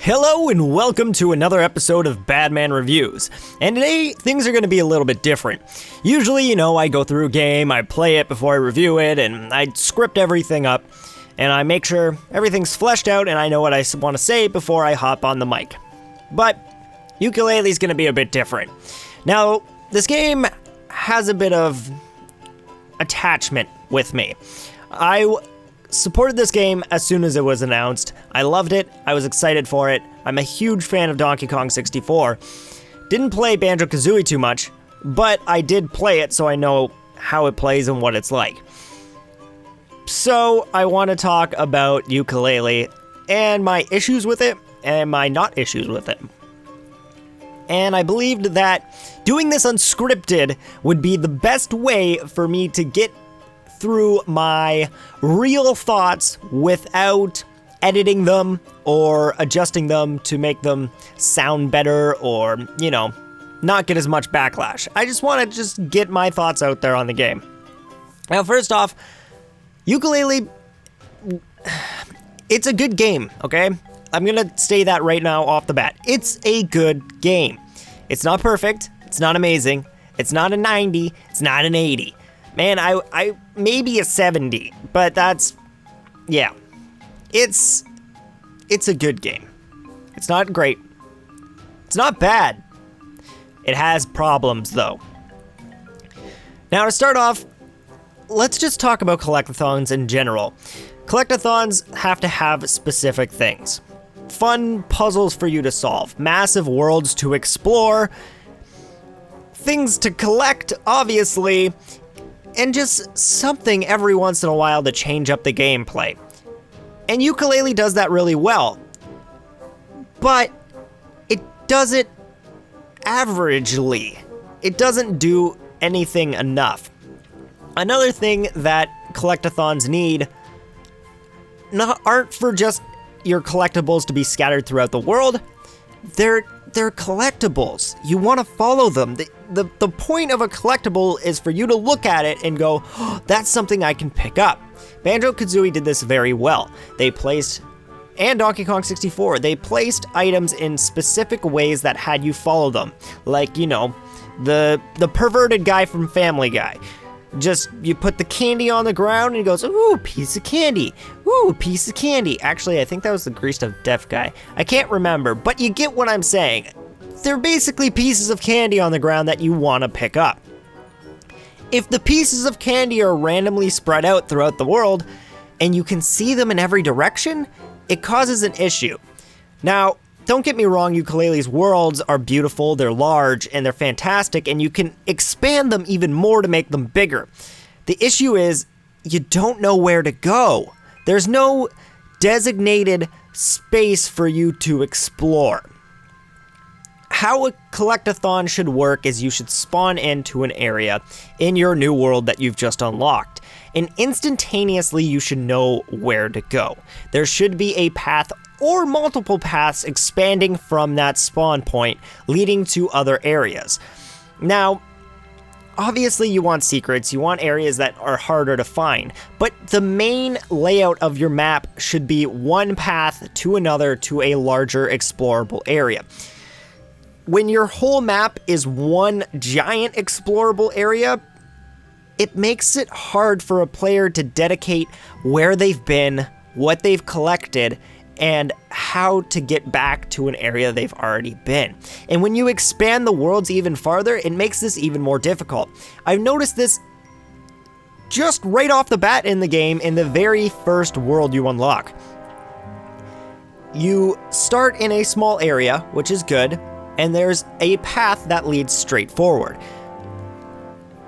Hello and welcome to another episode of Badman Reviews. And today, things are going to be a little bit different. Usually, I go through a game, I play it before I review it, and I script everything up, and I make sure everything's fleshed out and I know what I want to say before I hop on the mic. But Yooka-Laylee's going to be a bit different. Now, this game has a bit of attachment with me. I supported this game as soon as it was announced. I loved it. I was excited for it. I'm a huge fan of Donkey Kong 64. Didn't play Banjo-Kazooie too much, but I did play it, so I know how it plays and what it's like. So I want to talk about Yooka-Laylee and my issues with it and my not issues with it. And I believed that doing this unscripted would be the best way for me to get through my real thoughts without editing them or adjusting them to make them sound better or, not get as much backlash. I just want to just get my thoughts out there on the game. Now, first off, Yooka-Laylee, it's a good game, okay? I'm gonna say that right now off the bat. It's a good game. It's not perfect, it's not amazing, it's not a 90, it's not an 80. Man, I maybe a 70, but that's, yeah. It's a good game. It's not great. It's not bad. It has problems, though. Now, to start off, let's just talk about collectathons in general. Collectathons have to have specific things. Fun puzzles for you to solve, massive worlds to explore, things to collect, obviously, and just something every once in a while to change up the gameplay. And Yooka-Laylee does that really well. But it does it averagely. It doesn't do anything enough. Another thing that collectathons need aren't for just your collectibles to be scattered throughout the world. They're collectibles. You want to follow them. The point of a collectible is for you to look at it and go, oh, that's something I can pick up. Banjo-Kazooie did this very well. And Donkey Kong 64, they placed items in specific ways that had you follow them. Like, the perverted guy from Family Guy. Just, you put the candy on the ground and he goes, ooh, piece of candy. Ooh, piece of candy. Actually, I think that was the greased up deaf guy. I can't remember, but you get what I'm saying. They're basically pieces of candy on the ground that you want to pick up. If the pieces of candy are randomly spread out throughout the world, and you can see them in every direction, it causes an issue. Now, don't get me wrong, Yooka-Laylee's worlds are beautiful, they're large, and they're fantastic, and you can expand them even more to make them bigger. The issue is, you don't know where to go. There's no designated space for you to explore. How a collectathon should work is you should spawn into an area in your new world that you've just unlocked, and instantaneously you should know where to go. There should be a path or multiple paths expanding from that spawn point, leading to other areas. Now, obviously you want secrets, you want areas that are harder to find, but the main layout of your map should be one path to another to a larger explorable area. When your whole map is one giant explorable area, it makes it hard for a player to dedicate where they've been, what they've collected, and how to get back to an area they've already been. And when you expand the worlds even farther, it makes this even more difficult. I've noticed this just right off the bat in the game in the very first world you unlock. You start in a small area, which is good, and there's a path that leads straight forward.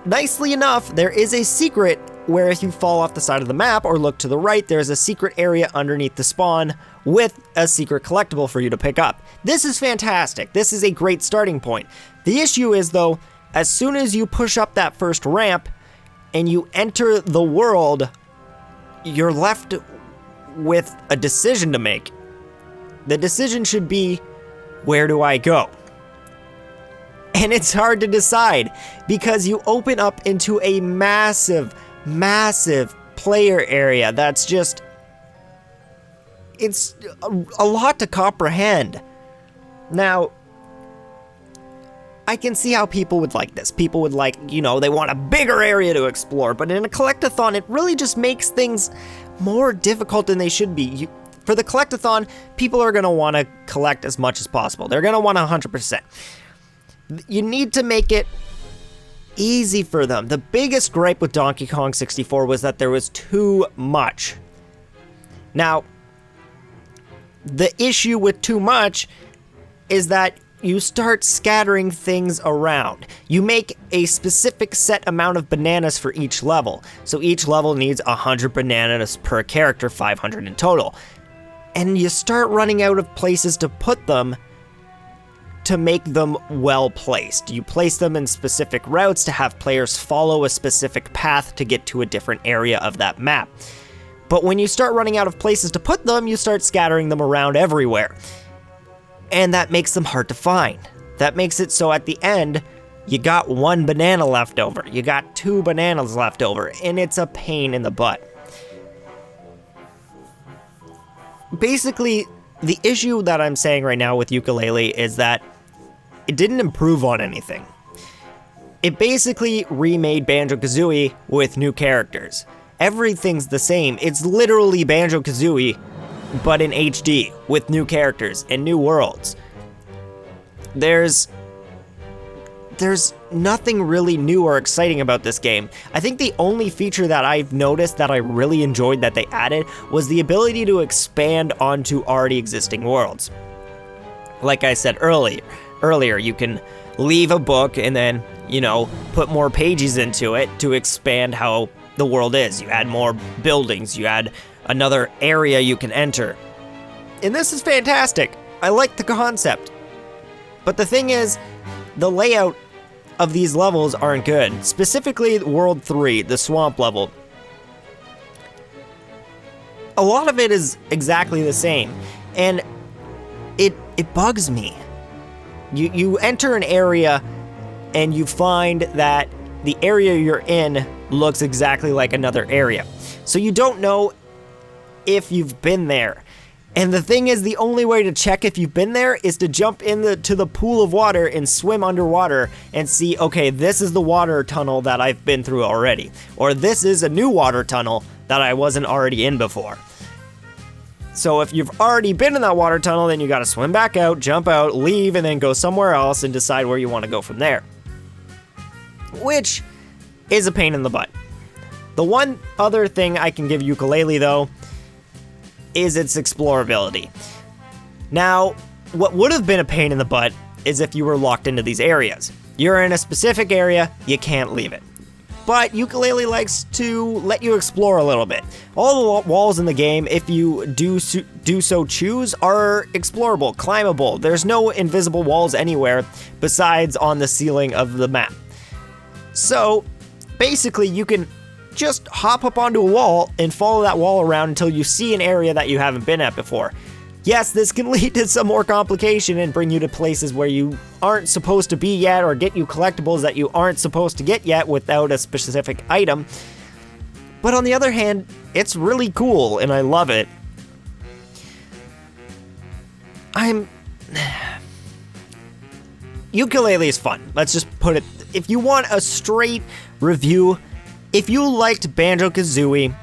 Nicely enough, there is a secret where if you fall off the side of the map or look to the right, there's a secret area underneath the spawn with a secret collectible for you to pick up. This is fantastic. This is a great starting point. The issue is, though, as soon as you push up that first ramp and you enter the world, you're left with a decision to make. The decision should be, where do I go? And it's hard to decide because you open up into a massive player area that's just it's a lot to comprehend. Now, I can see how people would like this. People would like, they want a bigger area to explore, but in a collectathon, it really just makes things more difficult than they should be. For the collectathon, people are going to want to collect as much as possible. They're going to want 100%. You need to make it easy for them. The biggest gripe with Donkey Kong 64 was that there was too much. Now, the issue with too much is that you start scattering things around. You make a specific set amount of bananas for each level. So each level needs 100 bananas per character, 500 in total. And you start running out of places to put them to make them well placed. You place them in specific routes to have players follow a specific path to get to a different area of that map. But when you start running out of places to put them, you start scattering them around everywhere. And that makes them hard to find. That makes it so at the end, you got 1 banana left over. You got 2 bananas left over, and it's a pain in the butt. Basically, the issue that I'm saying right now with Yooka-Laylee is that it didn't improve on anything. It basically remade Banjo-Kazooie with new characters. Everything's the same. It's literally Banjo-Kazooie, but in HD, with new characters and new worlds. There's nothing really new or exciting about this game. I think the only feature that I've noticed that I really enjoyed that they added was the ability to expand onto already existing worlds. Like I said earlier, you can leave a book and then, put more pages into it to expand how the world is. You add more buildings, you add another area you can enter. And this is fantastic. I like the concept. But the thing is, the layout of these levels aren't good. Specifically, World 3, the swamp level. A lot of it is exactly the same. And it bugs me. You enter an area and you find that the area you're in looks exactly like another area. So you don't know if you've been there. And the thing is, the only way to check if you've been there is to jump to the pool of water and swim underwater and see, okay, this is the water tunnel that I've been through already. Or this is a new water tunnel that I wasn't already in before. So if you've already been in that water tunnel, then you gotta swim back out, jump out, leave, and then go somewhere else and decide where you want to go from there. Which is a pain in the butt. The one other thing I can give Yooka-Laylee, though, is its explorability. Now, what would have been a pain in the butt is if you were locked into these areas. You're in a specific area, you can't leave it. But Yooka-Laylee likes to let you explore a little bit. All the walls in the game, if you do so choose, are explorable, climbable. There's no invisible walls anywhere besides on the ceiling of the map. So, basically, you can just hop up onto a wall and follow that wall around until you see an area that you haven't been at before. Yes, this can lead to some more complication and bring you to places where you aren't supposed to be yet, or get you collectibles that you aren't supposed to get yet without a specific item. But on the other hand, it's really cool and I love it. Yooka-Laylee is fun. Let's just put it. If you want a straight review, if you liked Banjo-Kazooie,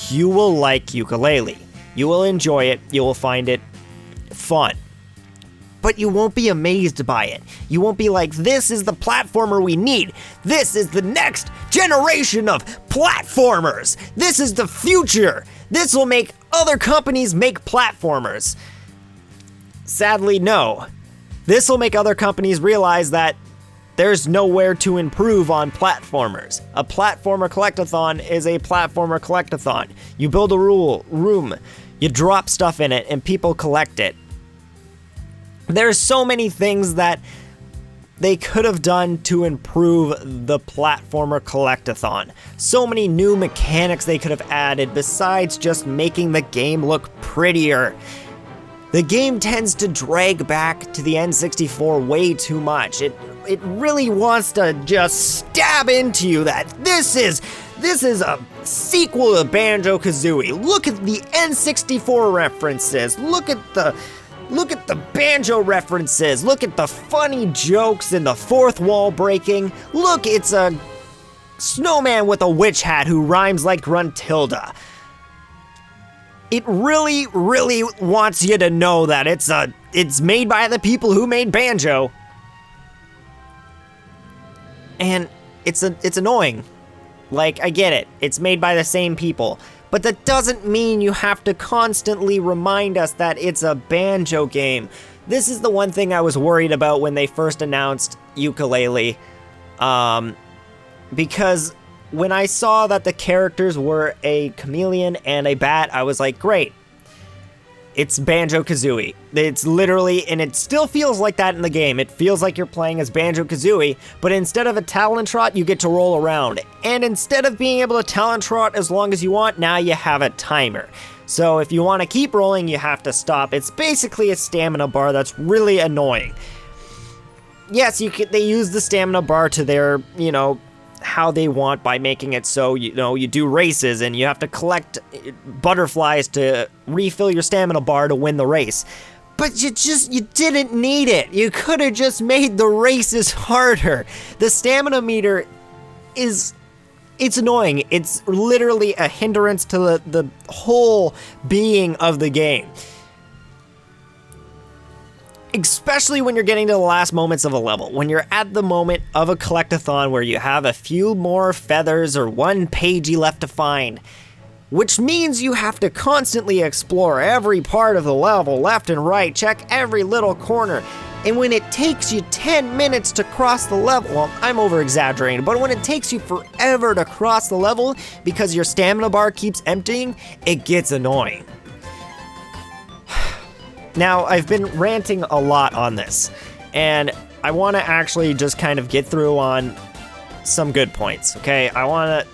you will like Yooka-Laylee. You will enjoy it. You will find it fun. But you won't be amazed by it. You won't be like, this is the platformer we need. This is the next generation of platformers. This is the future. This will make other companies make platformers. Sadly, no. This will make other companies realize that there's nowhere to improve on platformers. A platformer collectathon is a platformer collectathon. You build a room, you drop stuff in it, and people collect it. There's so many things that they could have done to improve the platformer collectathon. So many new mechanics they could have added besides just making the game look prettier. The game tends to drag back to the N64 way too much. It really wants to just stab into you that this is This is a sequel to Banjo-Kazooie. Look at the N64 references. Look at the banjo references. Look at the funny jokes and the fourth wall breaking. Look, it's a snowman with a witch hat who rhymes like Gruntilda. It really, really wants you to know that it's made by the people who made Banjo. And it's annoying. Like, I get it. It's made by the same people. But that doesn't mean you have to constantly remind us that it's a Banjo game. This is the one thing I was worried about when they first announced Yooka-Laylee. Because when I saw that the characters were a chameleon and a bat, I was like, great. It's Banjo-Kazooie. It's literally, and it still feels like that in the game. It feels like you're playing as Banjo-Kazooie, but instead of a talent trot, you get to roll around. And instead of being able to talent trot as long as you want, now you have a timer. So if you want to keep rolling, you have to stop. It's basically a stamina bar that's really annoying. Yes, they use the stamina bar to their, how they want by making it so, you do races and you have to collect butterflies to refill your stamina bar to win the race. But you didn't need it. You could have just made the races harder. The stamina meter it's annoying. It's literally a hindrance to the whole being of the game. Especially when you're getting to the last moments of a level, when you're at the moment of a collectathon where you have a few more feathers or one pagey left to find, which means you have to constantly explore every part of the level, left and right, check every little corner. And when it takes you 10 minutes to cross the level, well, I'm over-exaggerating, but when it takes you forever to cross the level because your stamina bar keeps emptying, it gets annoying. Now, I've been ranting a lot on this, and I want to actually just kind of get through on some good points, okay? I want to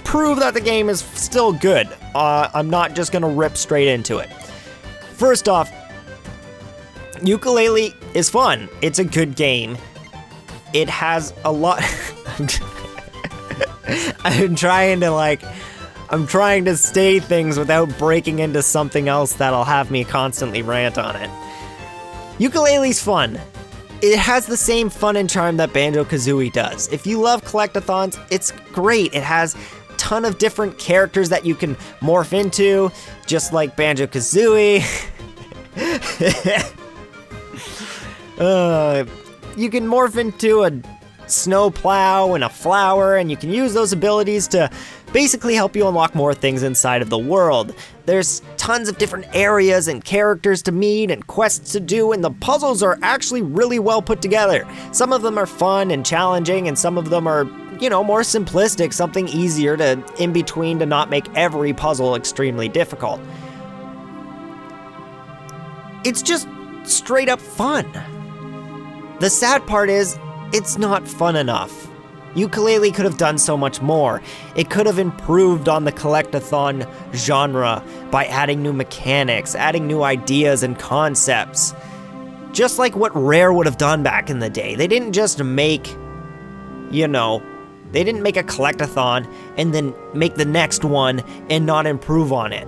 prove that the game is still good. I'm not just going to rip straight into it. First off, Yooka-Laylee is fun. It's a good game. It has a lot... I'm trying to say things without breaking into something else that'll have me constantly rant on it. Yooka-Laylee's fun. It has the same fun and charm that Banjo-Kazooie does. If you love collectathons, it's great. It has a ton of different characters that you can morph into, just like Banjo-Kazooie. You can morph into a snow plow and a flower, and you can use those abilities to basically help you unlock more things inside of the world. There's tons of different areas and characters to meet and quests to do, and the puzzles are actually really well put together. Some of them are fun and challenging, and some of them are, more simplistic, something easier to in between to not make every puzzle extremely difficult. It's just straight up fun. The sad part is, it's not fun enough. Yooka-Laylee could have done so much more. It could have improved on the collectathon genre by adding new mechanics, adding new ideas and concepts. Just like what Rare would have done back in the day. They didn't just make, they didn't make a collectathon and then make the next one and not improve on it.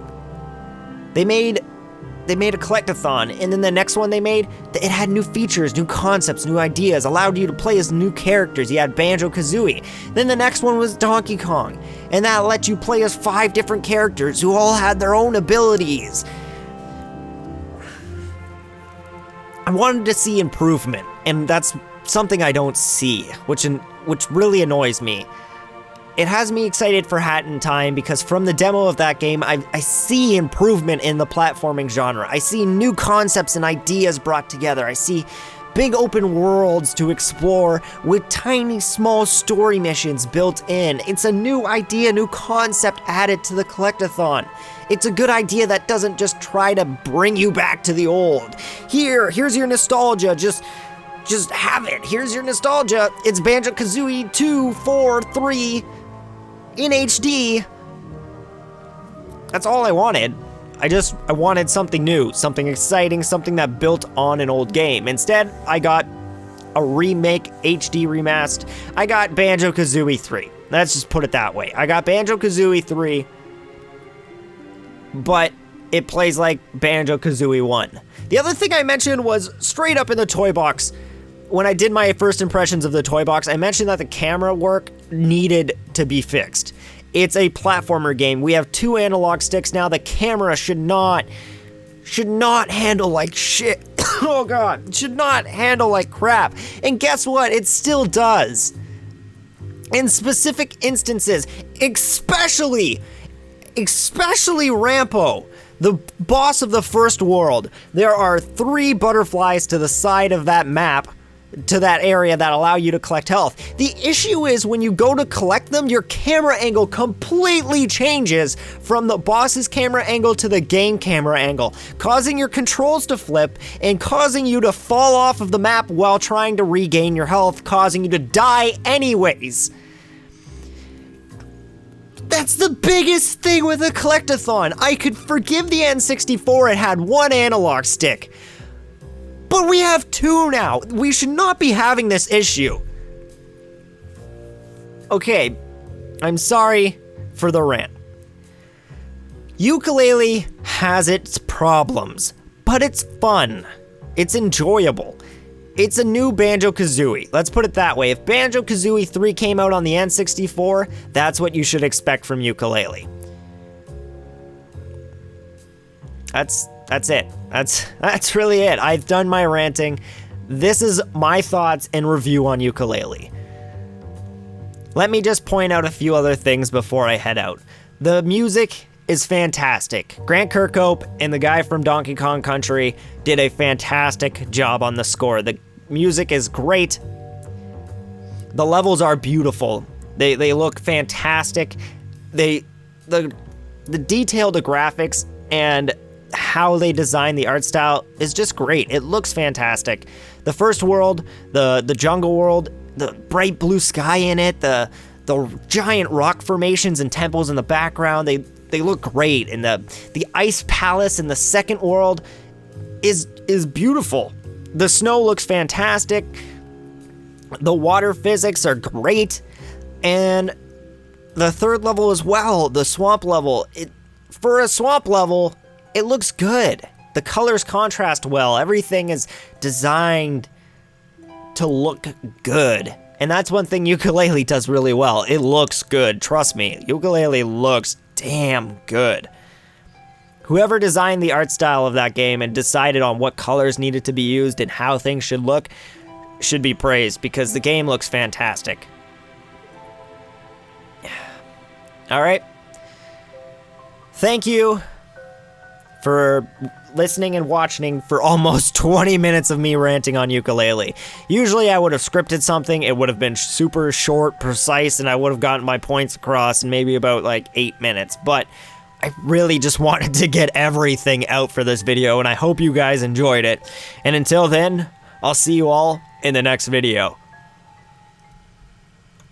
They made a collectathon, and then the next one they made, it had new features, new concepts, new ideas, allowed you to play as new characters. You had Banjo-Kazooie. Then the next one was Donkey Kong, and that let you play as 5 different characters who all had their own abilities. I wanted to see improvement, and that's something I don't see, which really annoys me. It has me excited for Hat in Time because from the demo of that game, I see improvement in the platforming genre. I see new concepts and ideas brought together. I see big open worlds to explore with tiny small story missions built in. It's a new idea, new concept added to the collectathon. It's a good idea that doesn't just try to bring you back to the old. Here's your nostalgia, just have it. Here's your nostalgia. It's Banjo-Kazooie 2, 4, 3... in HD. That's all I wanted. I wanted something new, something exciting, something that built on an old game. Instead, I got a remake, HD remastered. I got Banjo-Kazooie 3. Let's just put it that way. I got Banjo-Kazooie 3, but it plays like Banjo-Kazooie 1. The other thing I mentioned was straight up in the toy box. When I did my first impressions of the toy box, I mentioned that the camera work needed to be fixed. It's a platformer game. We have 2 analog sticks now. The camera should not handle like shit. Oh god, it should not handle like crap. And guess what? It still does. In specific instances, especially Rampo, the boss of the first world. There are 3 butterflies to the side of that map, to that area, that allow you to collect health. The issue is when you go to collect them, your camera angle completely changes from the boss's camera angle to the game camera angle, causing your controls to flip and causing you to fall off of the map while trying to regain your health, causing you to die anyways. That's the biggest thing with a collectathon. I could forgive the N64, it had 1 analog stick. But we have 2 now. We should not be having this issue. Okay, I'm sorry for the rant. Yooka-Laylee has its problems, but it's fun. It's enjoyable. It's a new Banjo-Kazooie. Let's put it that way. If Banjo-Kazooie 3 came out on the N64, that's what you should expect from Yooka-Laylee. That's it. That's really it. I've done my ranting. This is my thoughts and review on Yooka-Laylee. Let me just point out a few other things before I head out. The music is fantastic. Grant Kirkhope and the guy from Donkey Kong Country did a fantastic job on the score. The music is great. The levels are beautiful. They look fantastic. The detail to graphics and how they design the art style is just great. It looks fantastic. The first world, the jungle world, the bright blue sky in it, the giant rock formations and temples in the background, they look great. And the ice palace in the second world is beautiful. The snow looks fantastic. The water physics are great. And the third level as well, the swamp level, for a swamp level, it looks good. The colors contrast well. Everything is designed to look good. And that's one thing Yooka-Laylee does really well. It looks good, trust me. Yooka-Laylee looks damn good. Whoever designed the art style of that game and decided on what colors needed to be used and how things should look should be praised, because the game looks fantastic. Alright. Thank you for listening and watching for almost 20 minutes of me ranting on Yooka-Laylee. Usually I would have scripted something, it would have been super short, precise, and I would have gotten my points across in maybe about like 8 minutes, but I really just wanted to get everything out for this video, and I hope you guys enjoyed it. And until then, I'll see you all in the next video.